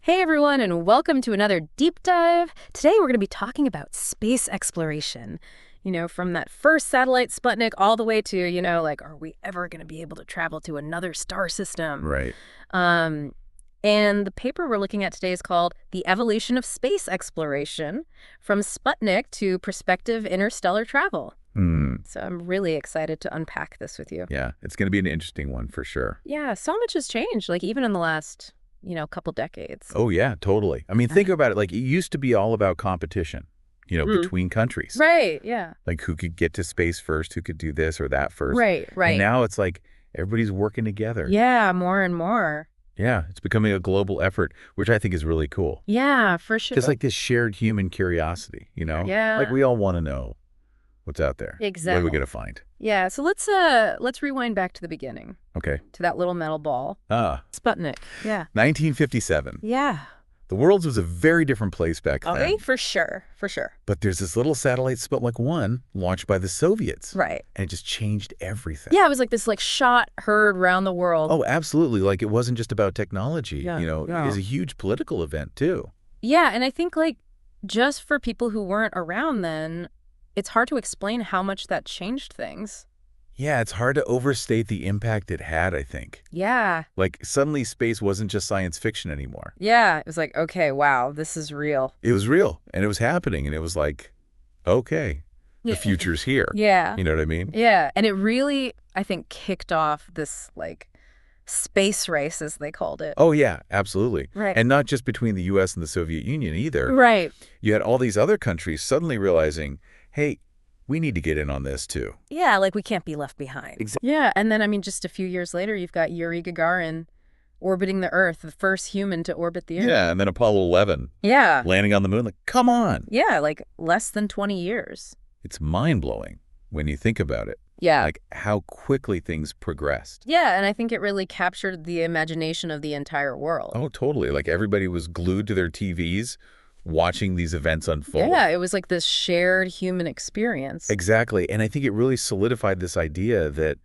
Hey everyone, and welcome to another deep dive. Today we're going to be talking about space exploration. From that first satellite Sputnik all the way to, are we ever going to be able to travel to another star system? Right. Um, and the paper we're looking at today is called The Evolution of Space Exploration from Sputnik to Prospective Interstellar Travel. Hmm. So I'm really excited to unpack this with you. Yeah, it's going to be an interesting one for sure. Yeah, so much has changed, even in the last, couple decades. Oh, yeah, totally. I mean, think about it. Like, it used to be all about competition, between countries. Right, yeah. Like, who could get to space first, who could do this or that first. Right. And now it's like everybody's working together. Yeah, more and more. Yeah, it's becoming a global effort, which I think is really cool. Yeah, for sure. Just like this shared human curiosity, Yeah. Like, we all want to know what's out there. Exactly. What are we going to find? Yeah, so let's rewind back to the beginning, Okay. to that little metal ball. Sputnik. Yeah. 1957. Yeah. The world was a very different place back then. Okay, for sure. But there's this little satellite, Sputnik 1, launched by the Soviets. Right. And it just changed everything. Yeah, it was like this shot heard around the world. Oh, absolutely. Like, it wasn't just about technology. Yeah, It was a huge political event, too. Yeah, and I think just for people who weren't around then, it's hard to explain how much that changed things. Yeah, it's hard to overstate the impact it had, I think. Yeah. Like, suddenly space wasn't just science fiction anymore. Yeah, it was like, okay, wow, this is real. It was real, and it was happening, and it was like, okay, the future's here. Yeah. You know what I mean? Yeah, and it really, I think, kicked off this, space race, as they called it. Oh, yeah, absolutely. Right. And not just between the U.S. and the Soviet Union either. Right. You had all these other countries suddenly realizing, hey, we need to get in on this, too. Yeah, we can't be left behind. Exactly. Yeah, and then, just a few years later, you've got Yuri Gagarin orbiting the Earth, the first human to orbit the Earth. Yeah, and then Apollo 11 Yeah. landing on the moon. Like, come on. Yeah, less than 20 years. It's mind-blowing when you think about it. Yeah. Like, how quickly things progressed. Yeah, and I think it really captured the imagination of the entire world. Oh, totally. Like, everybody was glued to their TVs watching these events unfold. Yeah, it was like this shared human experience. Exactly. And I think it really solidified this idea that,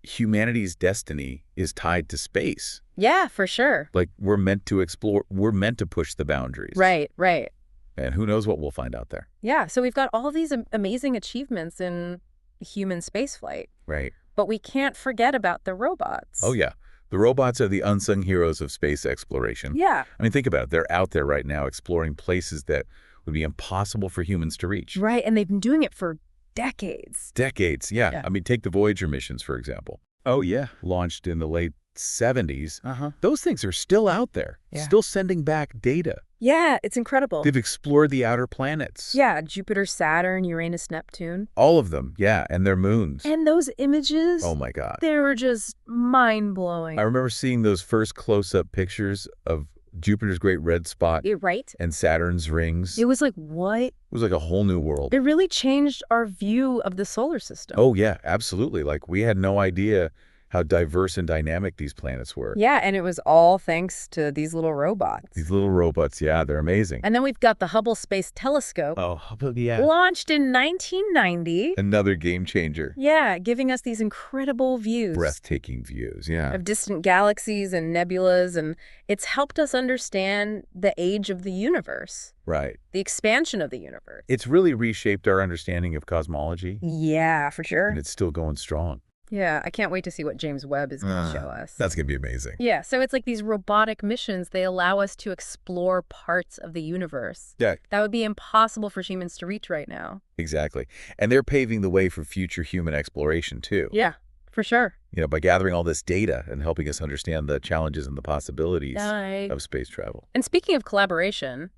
humanity's destiny is tied to space. Yeah, for sure. Like, we're meant to explore, we're meant to push the boundaries. Right, right. And who knows what we'll find out there. Yeah, so we've got all these amazing achievements in human spaceflight. Right. But we can't forget about the robots. Oh, yeah. The robots are the unsung heroes of space exploration. Yeah. I mean, think about it. They're out there right now exploring places that would be impossible for humans to reach. Right, and they've been doing it for decades. Decades, yeah. Yeah. I mean, take the Voyager missions, for example. Oh, yeah. Launched in the late 70s. Uh-huh. Those things are still out there, Yeah. still sending back data. Yeah, it's incredible. They've explored the outer planets. Yeah, Jupiter, Saturn, Uranus, Neptune. All of them, yeah, and their moons. And those images, Oh, my God. they were just mind-blowing. I remember seeing those first close-up pictures of Jupiter's great red spot Right? and Saturn's rings. It was like, what? It was like a whole new world. It really changed our view of the solar system. Oh, yeah, absolutely. Like, we had no idea how diverse and dynamic these planets were. Yeah, and it was all thanks to these little robots. These little robots, yeah, they're amazing. And then we've got the Hubble Space Telescope, Oh, yeah. launched in 1990. Another game changer. Yeah, giving us these incredible views Breathtaking views, yeah. of distant galaxies and nebulas, and it's helped us understand the age of the universe, Right. the expansion of the universe. It's really reshaped our understanding of cosmology, Yeah, for sure. and it's still going strong. Yeah, I can't wait to see what James Webb is going to show us. That's going to be amazing. Yeah, so it's like these robotic missions, they allow us to explore parts of the universe Yeah, that would be impossible for humans to reach right now. exactly. And they're paving the way for future human exploration, too. Yeah, for sure. By gathering all this data and helping us understand the challenges and the possibilities of space travel. And speaking of collaboration,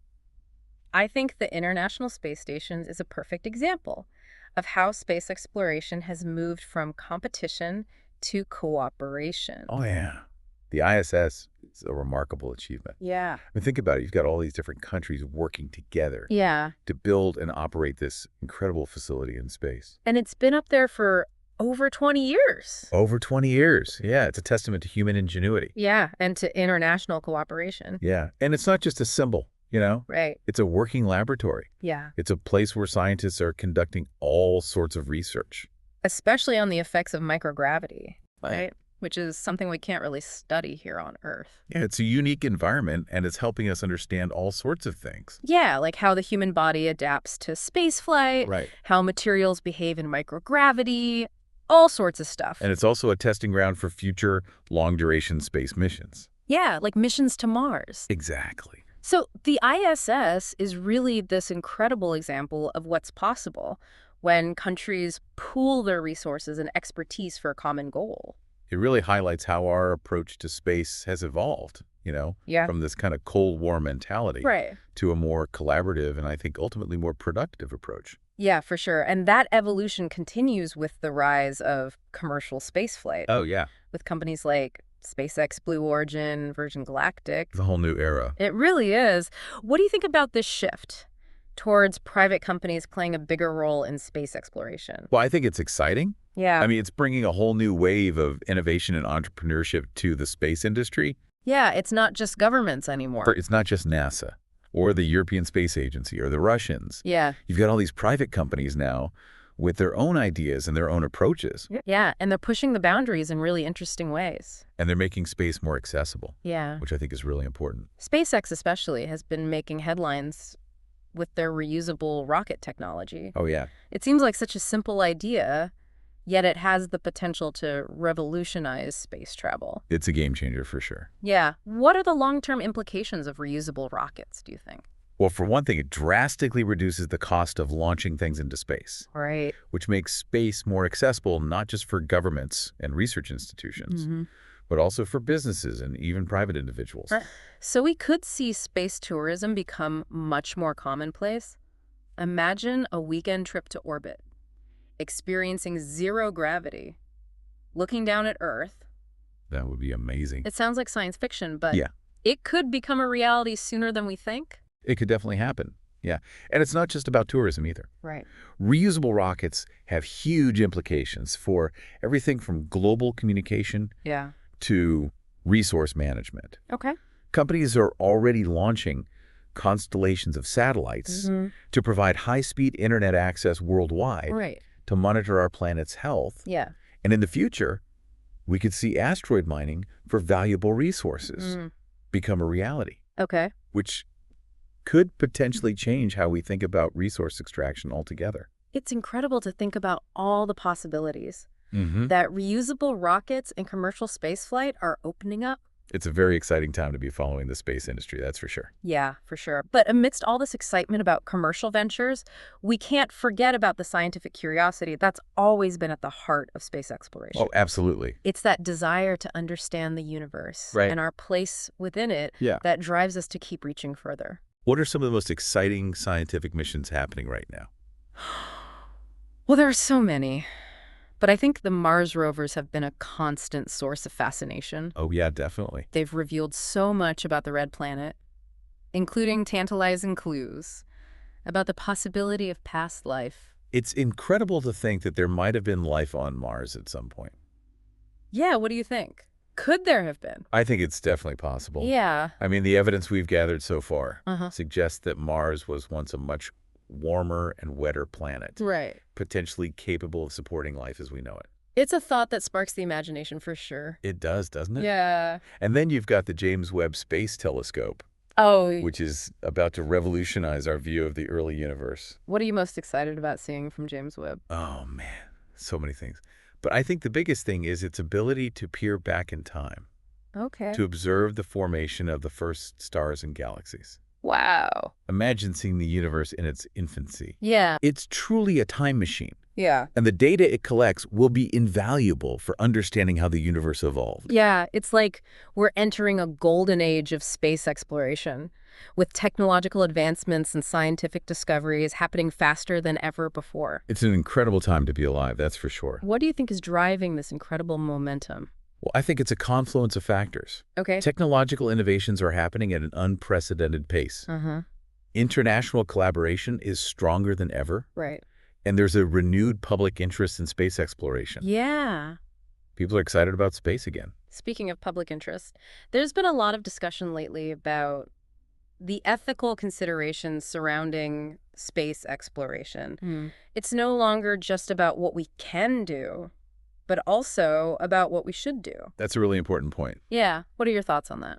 I think the International Space Station is a perfect example of how space exploration has moved from competition to cooperation. Oh, yeah. The ISS is a remarkable achievement. Yeah. I mean, think about it. You've got all these different countries working together Yeah. to build and operate this incredible facility in space. And it's been up there for over 20 years. Over 20 years. Yeah, it's a testament to human ingenuity. Yeah, and to international cooperation. Yeah, and it's not just a symbol, Right. It's a working laboratory. Yeah. It's a place where scientists are conducting all sorts of research. Especially on the effects of microgravity, right? which is something we can't really study here on Earth. Yeah, it's a unique environment, and it's helping us understand all sorts of things. Yeah, like how the human body adapts to spaceflight, Right. how materials behave in microgravity, all sorts of stuff. And it's also a testing ground for future long-duration space missions. Yeah, like missions to Mars. Exactly. So the ISS is really this incredible example of what's possible when countries pool their resources and expertise for a common goal. It really highlights how our approach to space has evolved, Yeah. from this kind of Cold War mentality Right. to a more collaborative and I think ultimately more productive approach. Yeah, for sure. And that evolution continues with the rise of commercial spaceflight, Oh, yeah. with companies like SpaceX, Blue Origin, Virgin Galactic. It's a whole new era. It really is. What do you think about this shift towards private companies playing a bigger role in space exploration? Well, I think it's exciting. Yeah. I mean, it's bringing a whole new wave of innovation and entrepreneurship to the space industry. Yeah, it's not just governments anymore. It's not just NASA or the European Space Agency or the Russians. Yeah. You've got all these private companies now with their own ideas and their own approaches. Yeah, and they're pushing the boundaries in really interesting ways. And they're making space more accessible, Yeah. which I think is really important. SpaceX especially has been making headlines with their reusable rocket technology. Oh, yeah. It seems like such a simple idea, yet it has the potential to revolutionize space travel. It's a game changer for sure. Yeah. What are the long-term implications of reusable rockets, do you think? Well, for one thing, it drastically reduces the cost of launching things into space, Right. which makes space more accessible not just for governments and research institutions, but also for businesses and even private individuals. So we could see space tourism become much more commonplace. Imagine a weekend trip to orbit, experiencing zero gravity, looking down at Earth. That would be amazing. It sounds like science fiction, but Yeah. it could become a reality sooner than we think. It could definitely happen. Yeah. And it's not just about tourism either. Right. Reusable rockets have huge implications for everything from global communication Yeah. to resource management. Okay. Companies are already launching constellations of satellites to provide high-speed internet access worldwide Right. to monitor our planet's health. Yeah. And in the future, we could see asteroid mining for valuable resources become a reality, Okay. which could potentially change how we think about resource extraction altogether. It's incredible to think about all the possibilities that reusable rockets and commercial spaceflight are opening up. It's a very exciting time to be following the space industry, that's for sure. Yeah, for sure. But amidst all this excitement about commercial ventures, we can't forget about the scientific curiosity that's always been at the heart of space exploration. Oh, absolutely. It's that desire to understand the universe and our place within it that drives us to keep reaching further. What are some of the most exciting scientific missions happening right now? Well, there are so many. But I think the Mars rovers have been a constant source of fascination. Oh, yeah, definitely. They've revealed so much about the red planet, including tantalizing clues about the possibility of past life. It's incredible to think that there might have been life on Mars at some point. Yeah, what do you think? Could there have been? I think it's definitely possible. Yeah. I mean, the evidence we've gathered so far suggests that Mars was once a much warmer and wetter planet, Right. potentially capable of supporting life as we know it. It's a thought that sparks the imagination for sure. It does, doesn't it? Yeah. And then you've got the James Webb Space Telescope, Oh, which is about to revolutionize our view of the early universe. what are you most excited about seeing from James Webb? Oh, man, so many things. But I think the biggest thing is its ability to peer back in time, Okay. to observe the formation of the first stars and galaxies. Wow. Imagine seeing the universe in its infancy. Yeah. It's truly a time machine, Yeah. and the data it collects will be invaluable for understanding how the universe evolved. Yeah, it's like we're entering a golden age of space exploration, with technological advancements and scientific discoveries happening faster than ever before. It's an incredible time to be alive, that's for sure. What do you think is driving this incredible momentum? Well, I think it's a confluence of factors. Okay. Technological innovations are happening at an unprecedented pace. International collaboration is stronger than ever, Right. and there's a renewed public interest in space exploration. Yeah. People are excited about space again. Speaking of public interest, there's been a lot of discussion lately about the ethical considerations surrounding space exploration. It's no longer just about what we can do, but also about what we should do. That's a really important point. Yeah. What are your thoughts on that?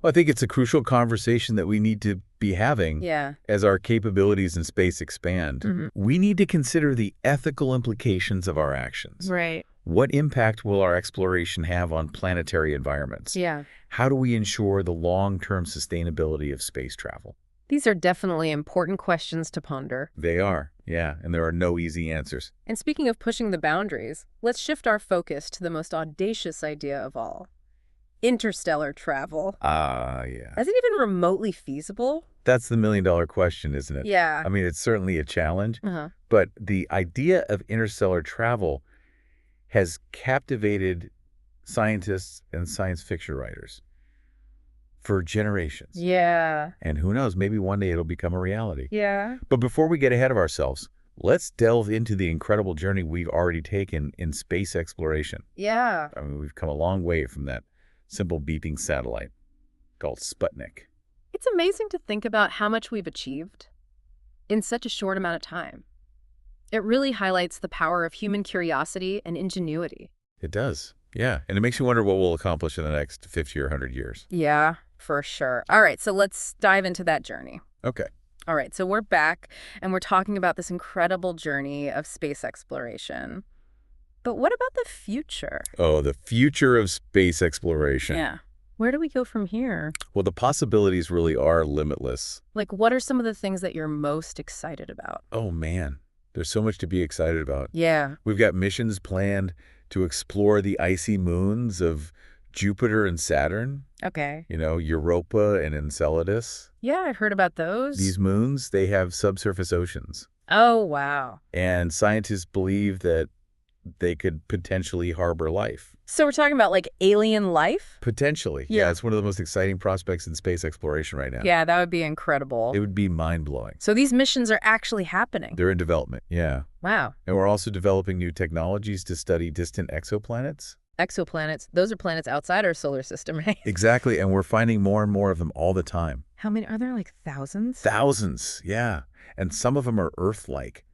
Well, I think it's a crucial conversation that we need to be having Yeah. as our capabilities in space expand. We need to consider the ethical implications of our actions. Right. What impact will our exploration have on planetary environments? Yeah. How do we ensure the long-term sustainability of space travel? These are definitely important questions to ponder. They are, yeah, and there are no easy answers. And speaking of pushing the boundaries, let's shift our focus to the most audacious idea of all. Interstellar travel. Yeah. Is it even remotely feasible? That's the million-dollar question, isn't it? Yeah. I mean, it's certainly a challenge, Uh-huh. but the idea of interstellar travel has captivated scientists and science fiction writers for generations. Yeah. And who knows, maybe one day it'll become a reality. Yeah. But before we get ahead of ourselves, let's delve into the incredible journey we've already taken in space exploration. Yeah. I mean, we've come a long way from that simple beeping satellite called Sputnik. It's amazing to think about how much we've achieved in such a short amount of time. It really highlights the power of human curiosity and ingenuity. It does, yeah. And it makes you wonder what we'll accomplish in the next 50 or 100 years. Yeah, for sure. All right, so let's dive into that journey. Okay. All right, so we're back, and we're talking about this incredible journey of space exploration. But what about the future? Oh, the future of space exploration. Yeah. Where do we go from here? Well, the possibilities really are limitless. Like, what are some of the things that you're most excited about? Oh, man. There's so much to be excited about. Yeah. We've got missions planned to explore the icy moons of Jupiter and Saturn, Okay. Europa and Enceladus. Yeah, I've heard about those. These moons, they have subsurface oceans. Oh, wow. And scientists believe that they could potentially harbor life. So we're talking about, like, alien life? Potentially. Yeah, it's one of the most exciting prospects in space exploration right now. Yeah, that would be incredible. It would be mind-blowing. So these missions are actually happening. They're in development, yeah. Wow. And we're also developing new technologies to study distant exoplanets. Exoplanets, those are planets outside our solar system, right? Exactly, and we're finding more and more of them all the time. How many are there, like thousands? Thousands, yeah. And some of them are Earth-like.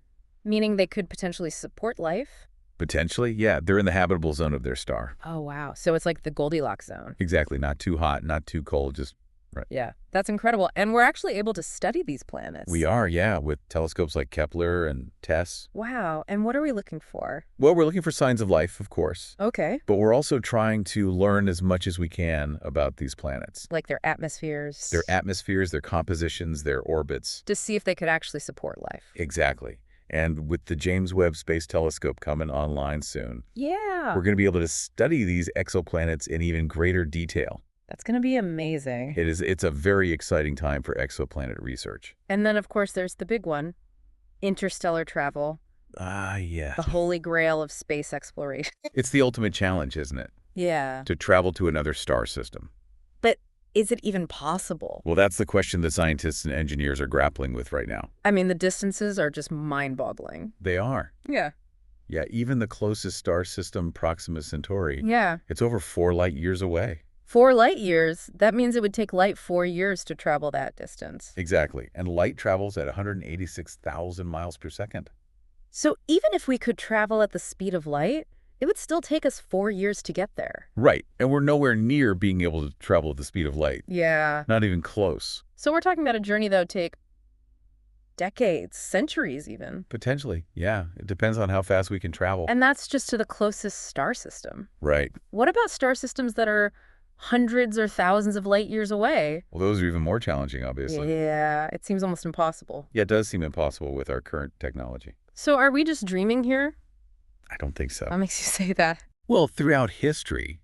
Meaning they could potentially support life? Potentially, yeah. They're in the habitable zone of their star. Oh, wow. So it's like the Goldilocks zone. Exactly. Not too hot, not too cold, just right. Yeah, that's incredible. And we're actually able to study these planets. We are, yeah, with telescopes like Kepler and TESS. Wow. And what are we looking for? Well, we're looking for signs of life, of course. Okay. But we're also trying to learn as much as we can about these planets. Like their atmospheres. Their atmospheres, their compositions, their orbits. To see if they could actually support life. Exactly. And with the James Webb Space Telescope coming online soon, Yeah. we're going to be able to study these exoplanets in even greater detail. That's going to be amazing. It's a very exciting time for exoplanet research. And then, of course, there's the big one, interstellar travel. Yeah. The holy grail of space exploration. It's the ultimate challenge, isn't it? Yeah. To travel to another star system. But is it even possible? Well, that's the question that scientists and engineers are grappling with right now. I mean, the distances are just mind-boggling. They are. Yeah. Yeah, even the closest star system, Proxima Centauri, Yeah. it's over 4 light years away. 4 light years. That means it would take light 4 years to travel that distance. Exactly. And light travels at 186,000 miles per second. So even if we could travel at the speed of light, it would still take us 4 years to get there. Right. And we're nowhere near being able to travel at the speed of light. Yeah. Not even close. So we're talking about a journey that would take decades, centuries even. Potentially, yeah. It depends on how fast we can travel. And that's just to the closest star system. Right. What about star systems that are hundreds or thousands of light years away? Well, those are even more challenging, obviously. Yeah, it seems almost impossible. Yeah, it does seem impossible with our current technology. So are we just dreaming here? I don't think so. What makes you say that? Well, throughout history,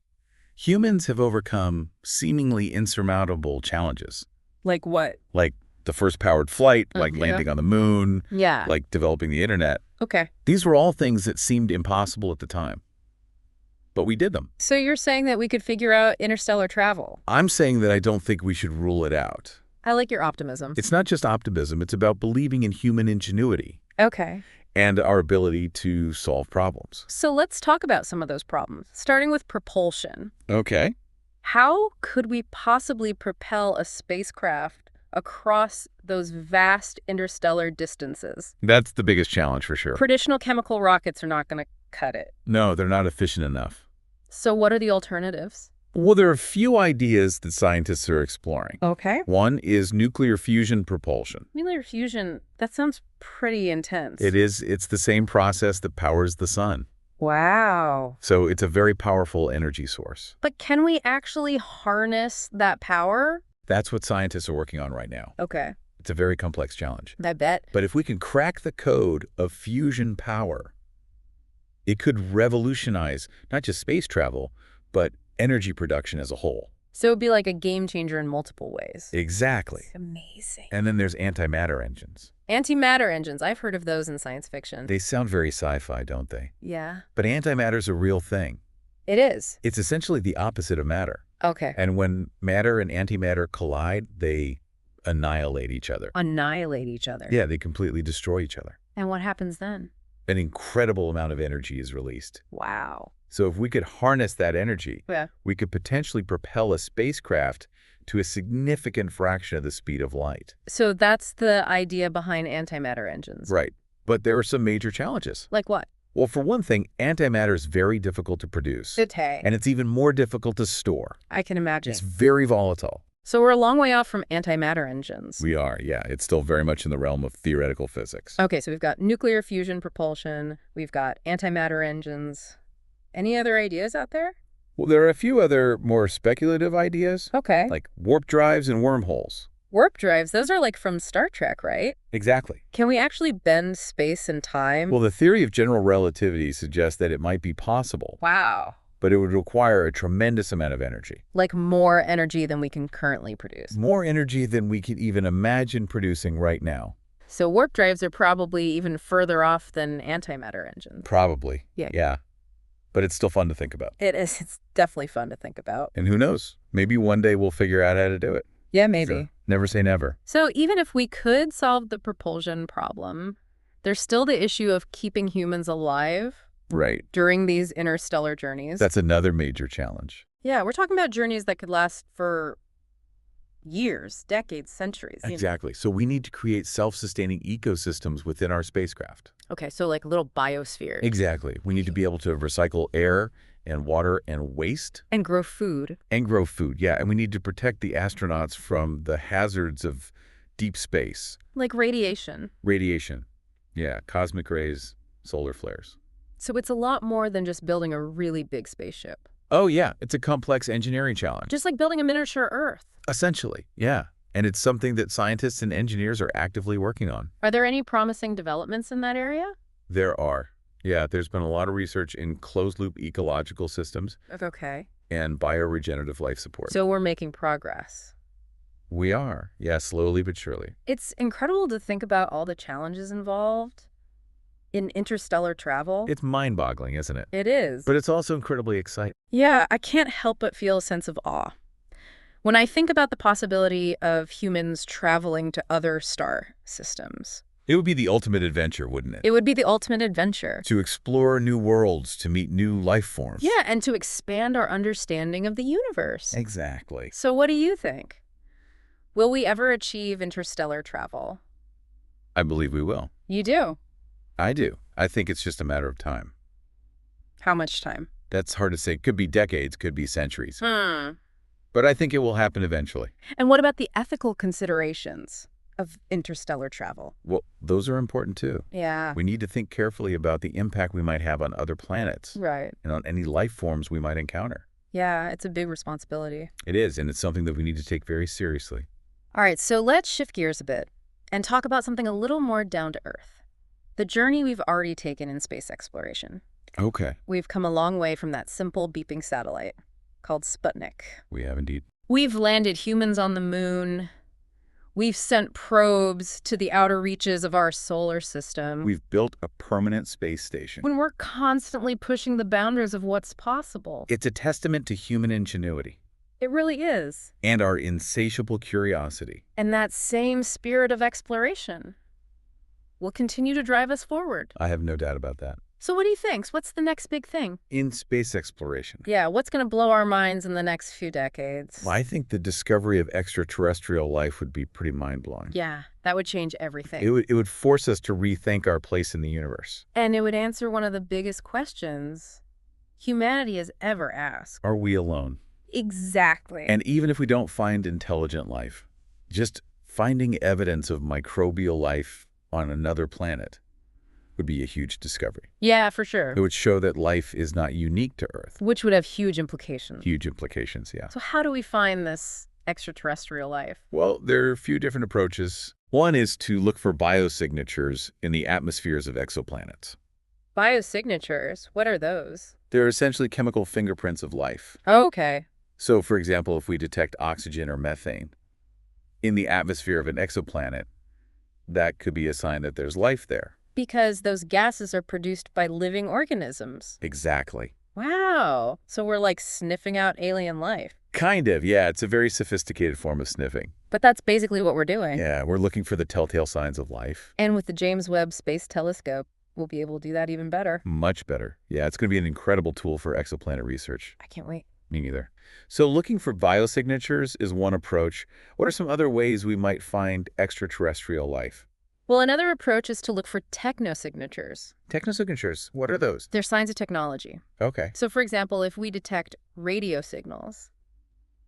humans have overcome seemingly insurmountable challenges. Like what? Like the first powered flight, like yeah. landing on the moon, Yeah. like developing the internet. Okay. These were all things that seemed impossible at the time. But we did them. So you're saying that we could figure out interstellar travel? I'm saying that I don't think we should rule it out. I like your optimism. It's not just optimism, it's about believing in human ingenuity Okay. and our ability to solve problems. So let's talk about some of those problems, starting with propulsion. Okay. How could we possibly propel a spacecraft across those vast interstellar distances? That's the biggest challenge for sure. Traditional chemical rockets are not going to cut it. No, they're not efficient enough. So what are the alternatives? Well, there are a few ideas that scientists are exploring. Okay. One is nuclear fusion propulsion. Nuclear fusion, that sounds pretty intense. It is. It's the same process that powers the sun. Wow. So it's a very powerful energy source. But can we actually harness that power? That's what scientists are working on right now. Okay. It's a very complex challenge. I bet. But if we can crack the code of fusion power, it could revolutionize not just space travel, but energy production as a whole. So it would be like a game changer in multiple ways. Exactly. It's amazing. And then there's antimatter engines. Antimatter engines. I've heard of those in science fiction. They sound very sci-fi, don't they? Yeah. But antimatter's a real thing. It is. It's essentially the opposite of matter. Okay. And when matter and antimatter collide, they annihilate each other. Annihilate each other. Yeah, they completely destroy each other. And what happens then? An incredible amount of energy is released. Wow. So if we could harness that energy, Yeah. we could potentially propel a spacecraft to a significant fraction of the speed of light. So that's the idea behind antimatter engines. Right. But there are some major challenges. Like what? Well, for one thing, antimatter is very difficult to produce. And it's even more difficult to store. I can imagine. It's very volatile. So we're a long way off from antimatter engines. We are, yeah. It's still very much in the realm of theoretical physics. Okay, so we've got nuclear fusion propulsion. We've got antimatter engines. Any other ideas out there? Well, there are a few other more speculative ideas, Okay. like warp drives and wormholes. Warp drives, those are like from Star Trek, right? Exactly. Can we actually bend space and time? Well, the theory of general relativity suggests that it might be possible, Wow. but it would require a tremendous amount of energy. Like more energy than we can currently produce. More energy than we could even imagine producing right now. So warp drives are probably even further off than antimatter engines. Probably. Yeah. Yeah. But it's still fun to think about. It is. It's definitely fun to think about. And who knows? Maybe one day we'll figure out how to do it. Yeah, maybe. So, never say never. So even if we could solve the propulsion problem, there's still the issue of keeping humans alive Right. during these interstellar journeys. That's another major challenge. Yeah, we're talking about journeys that could last for years, decades, centuries. Exactly. So we need to create self-sustaining ecosystems within our spacecraft. Okay, so like little biospheres. Exactly. We need to be able to recycle air and water and waste. And grow food. And grow food, yeah. And we need to protect the astronauts from the hazards of deep space. Like radiation. Radiation. Yeah, cosmic rays, solar flares. So it's a lot more than just building a really big spaceship. Oh, yeah. It's a complex engineering challenge. Just like building a miniature Earth. Essentially, yeah. And it's something that scientists and engineers are actively working on. Are there any promising developments in that area? There are. Yeah, there's been a lot of research in closed-loop ecological systems Okay. and bioregenerative life support. So we're making progress. We are. Yeah, slowly but surely. It's incredible to think about all the challenges involved in interstellar travel. It's mind-boggling, isn't it? It is. But it's also incredibly exciting. Yeah, I can't help but feel a sense of awe when I think about the possibility of humans traveling to other star systems. It would be the ultimate adventure, wouldn't it? It would be the ultimate adventure. To explore new worlds, to meet new life forms. Yeah, and to expand our understanding of the universe. Exactly. So what do you think? Will we ever achieve interstellar travel? I believe we will. You do? I do. I think it's just a matter of time. How much time? That's hard to say. Could be decades, could be centuries. And But I think it will happen eventually. what about the ethical considerations of interstellar travel? Well, those are important too. Yeah. We need to think carefully about the impact we might have on other planets Right. and on any life forms we might encounter. Yeah, it's a big responsibility. It is, and it's something that we need to take very seriously. All right, so let's shift gears a bit and talk about something a little more down to earth. The journey we've already taken in space exploration. Okay. We've come a long way from that simple beeping satellite called Sputnik. We have indeed. We've landed humans on the moon. We've sent probes to the outer reaches of our solar system. We've built a permanent space station. When we're constantly pushing the boundaries of what's possible. It's a testament to human ingenuity It really is. and our insatiable curiosity. And that same spirit of exploration will continue to drive us forward. I have no doubt about that. So what do you think? What's the next big thing? in space exploration. Yeah, what's going to blow our minds in the next few decades? Well, I think the discovery of extraterrestrial life would be pretty mind-blowing. Yeah, that would change It everything. would force us to rethink our place in the universe. And it would answer one of the biggest questions humanity has ever asked. Are we alone? Exactly. And even if we don't find intelligent life, just finding evidence of microbial life on another planet would be a huge discovery. yeah, for sure. It would show that life is not unique to Earth. Which would have huge implications. Huge implications, yeah. So how do we find this extraterrestrial life? Well, there are a few different approaches. One is to look for biosignatures in the atmospheres of exoplanets. Biosignatures, what are those? They're essentially chemical fingerprints of life. Okay. So, for example, if we detect oxygen or methane in the atmosphere of an exoplanet, that could be a sign that there's life there. Because those gases are produced by living organisms. Exactly. Wow. So we're like sniffing out alien life. Kind of, yeah. It's a very sophisticated form of sniffing. But that's basically what we're doing. Yeah, we're looking for the telltale signs of life. And with the James Webb Space Telescope, we'll be able to do that even better. Much better. Yeah, it's going to be an incredible tool for exoplanet research. I can't wait. Me neither. So looking for biosignatures is one approach. What are some other ways we might find extraterrestrial life? Well, another approach is to look for technosignatures. Technosignatures, what are those? They're signs of technology. Okay. So, for example, if we detect radio signals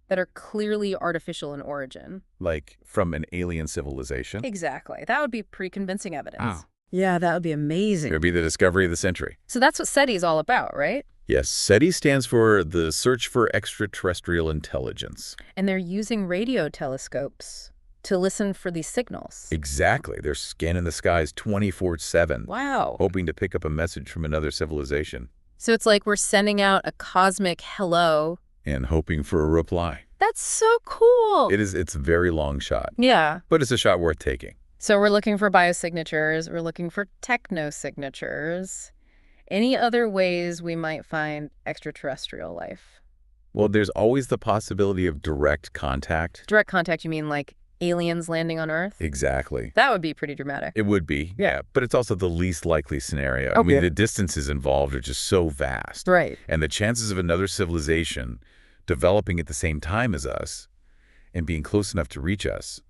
that are clearly artificial in origin. Like from an alien civilization? Exactly. That would be pretty convincing evidence. Oh. Yeah, that would be It amazing. would be the discovery of the century. So that's what SETI is all about, right? Yes, SETI stands for the Search for Extraterrestrial Intelligence. And they're using radio telescopes to listen for these signals. Exactly. They're scanning the skies 24/7, Wow. hoping to pick up a message from another civilization So it's like we're sending out a cosmic hello. and hoping for a reply. That's so cool. It's a very long shot, Yeah. but it's a shot worth taking. So we're looking for biosignatures. We're looking for technosignatures. Any other ways we might find extraterrestrial life? Well, there's always the possibility of direct contact. Direct contact, you mean like aliens landing on Earth? Exactly. That would be pretty dramatic. It would be, yeah, but it's also the least likely scenario. I mean, Okay. the distances involved are just so vast. Right. And the chances of another civilization developing at the same time as us and being close enough to reach us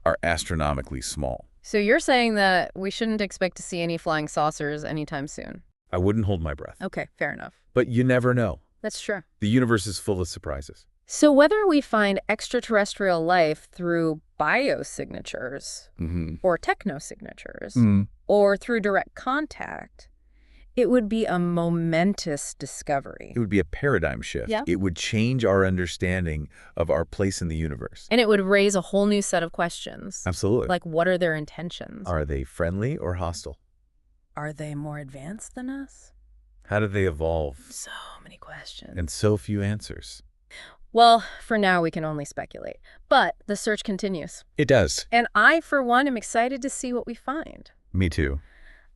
are astronomically small. So you're saying that we shouldn't expect to see any flying saucers anytime soon? I wouldn't hold my breath. Okay, fair enough. But you never know. That's true. The universe is full of surprises. So whether we find extraterrestrial life through biosignatures or technosignatures or through direct contact, it would be a momentous discovery. It would be a paradigm shift. Yeah. It would change our understanding of our place in the universe. And it would raise a whole new set of questions. Absolutely. Like, what are their intentions? Are they friendly or hostile? Are they more advanced than us? How do they evolve? So many questions. And so few answers. Well, for now, we can only speculate. But the search continues. It does. And I, for one, am excited to see what we find. Me too.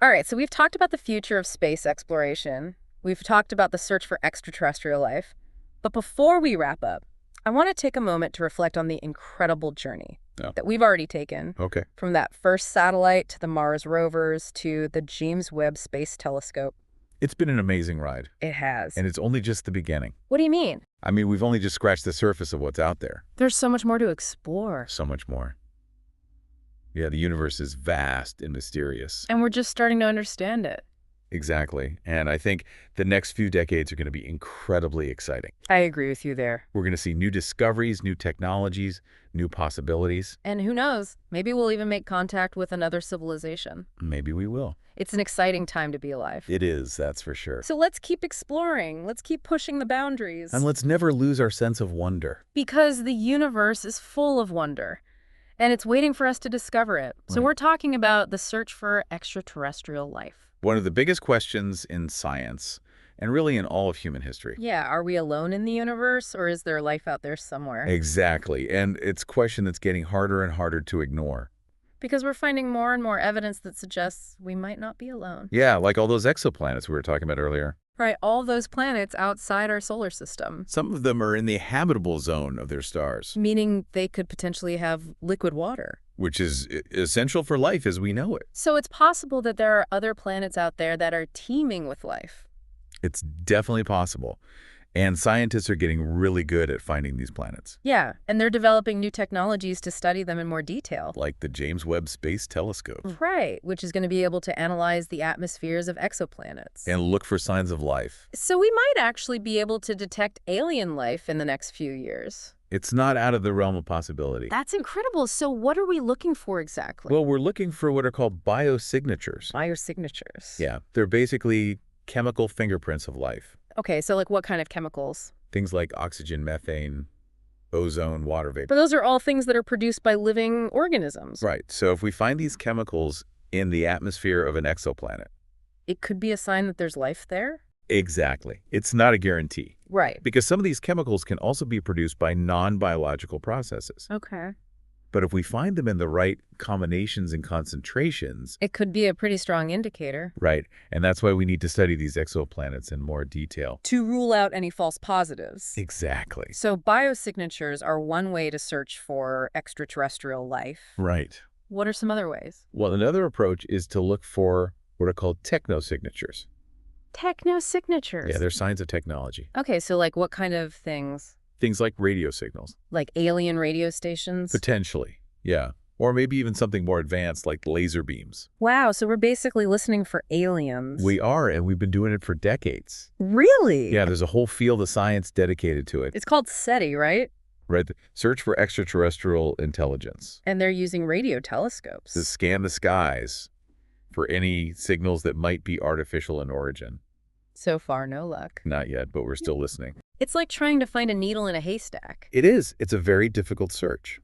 All right, so we've talked about the future of space exploration. We've talked about the search for extraterrestrial life. But before we wrap up, I want to take a moment to reflect on the incredible journey that we've already taken. Okay. From that first satellite to the Mars rovers to the James Webb Space Telescope. It's been an amazing ride. It has. And it's only just the beginning. What do you mean? I mean, we've only just scratched the surface of what's out there. There's so much more to explore. So much more. Yeah, the universe is vast and mysterious. And we're just starting to understand it. Exactly. And I think the next few decades are going to be incredibly exciting. I agree with you there. We're going to see new discoveries, new technologies, new possibilities. And who knows, maybe we'll even make contact with another civilization. Maybe we will. It's an exciting time to be alive. It is, that's for sure. So let's keep exploring. Let's keep pushing the boundaries. And let's never lose our sense of wonder. Because the universe is full of wonder. And it's waiting for us to discover it. So Right. we're talking about the search for extraterrestrial life. One of the biggest questions in science, and really in all of human history. Yeah, are we alone in the universe, or is there life out there somewhere? Exactly. And it's a question that's getting harder and harder to ignore. Because we're finding more and more evidence that suggests we might not be alone. Yeah, like all those exoplanets we were talking about earlier. Right, all those planets outside our solar system. Some of them are in the habitable zone of their stars. Meaning they could potentially have liquid water. which is essential for life as we know it. So it's possible that there are other planets out there that are teeming with life. It's definitely possible. And scientists are getting really good at finding these planets, Yeah, and they're developing new technologies to study them in more detail. like the James Webb Space Telescope, Right, which is going to be able to analyze the atmospheres of exoplanets. and look for signs of life. So we might actually be able to detect alien life in the next few years. It's not out of the realm of possibility. That's incredible. So what are we looking for exactly? Well, we're looking for what are called biosignatures. Biosignatures. Yeah, they're basically chemical fingerprints of life. Okay, so like what kind of chemicals? Things like oxygen, methane, ozone, water vapor. But those are all things that are produced by living organisms. Right. So if we find these chemicals in the atmosphere of an exoplanet. It could be a sign that there's life there? Exactly. It's not a guarantee. Right. Because some of these chemicals can also be produced by non-biological processes. Okay. But if we find them in the right combinations and concentrations. It could be a pretty strong indicator. Right. And that's why we need to study these exoplanets in more detail. To rule out any false positives. Exactly. So biosignatures are one way to search for extraterrestrial life. Right. What are some other ways? Well, another approach is to look for what are called technosignatures. Technosignatures? Yeah, they're signs of technology. Okay, so like what kind of things? Things like radio signals. Like alien radio stations? Potentially, yeah. Or maybe even something more advanced like laser beams. Wow, so we're basically listening for aliens. We are, and we've been doing it for decades. Really? Yeah, there's a whole field of science dedicated to it. It's called SETI, right? Right. Search for extraterrestrial intelligence. And they're using radio telescopes. To scan the skies for any signals that might be artificial in origin. So far, no luck. Not yet, but we're still listening. It's like trying to find a needle in a haystack. It is. It's a very difficult search.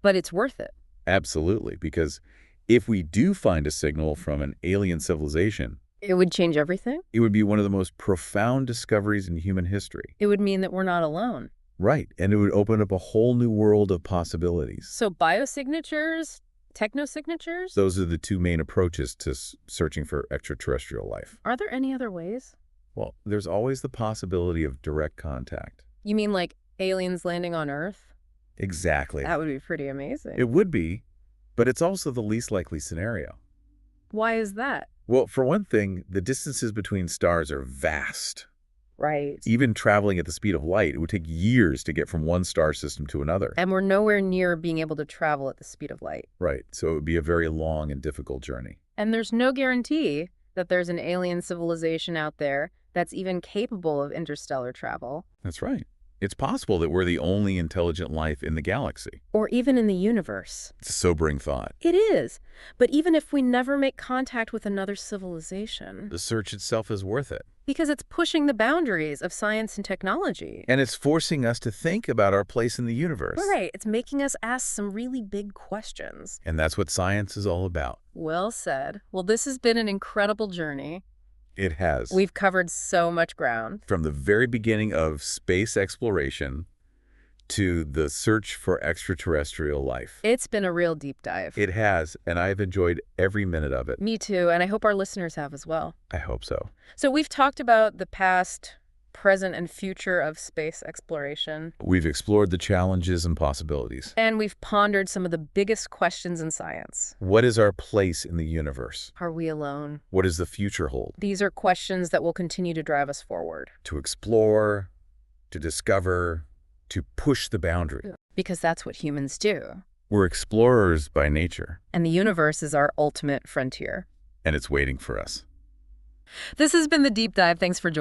But it's worth it. Absolutely, because if we do find a signal from an alien civilization, It would change everything? it would be one of the most profound discoveries in human history. It would mean that we're not alone. Right, and it would open up a whole new world of possibilities. So biosignatures, technosignatures? Those are the two main approaches to searching for extraterrestrial life. Are there any other ways? Well, there's always the possibility of direct contact. You mean like aliens landing on Earth? Exactly. That would be pretty amazing. It would be, but it's also the least likely scenario. Why is that? Well, for one thing, the distances between stars are vast. Right. Even traveling at the speed of light, it would take years to get from one star system to another. And we're nowhere near being able to travel at the speed of light. Right, so it would be a very long and difficult journey. And there's no guarantee that there's an alien civilization out there that's even capable of interstellar travel. That's right. It's possible that we're the only intelligent life in the galaxy. Or even in the universe. It's a sobering thought. It is. But even if we never make contact with another civilization, The search itself is worth it. because it's pushing the boundaries of science and technology. And it's forcing us to think about our place in the universe. Right. It's making us ask some really big questions. And that's what science is all about. Well said. Well, this has been an incredible journey. It has. We've covered so much ground. From the very beginning of space exploration to the search for extraterrestrial life. It's been a real deep dive. It has, and I've enjoyed every minute of it. Me too, and I hope our listeners have as well. I hope so. So we've talked about the past, present, and future of space exploration. We've explored the challenges and possibilities. And we've pondered some of the biggest questions in science. What is our place in the universe? Are we alone? What does the future hold? These are questions that will continue to drive us forward. To explore, to discover, to push the boundary. Because that's what humans do. We're explorers by nature, And the universe is our ultimate frontier. and it's waiting for us. This has been The Deep Dive. Thanks for joining.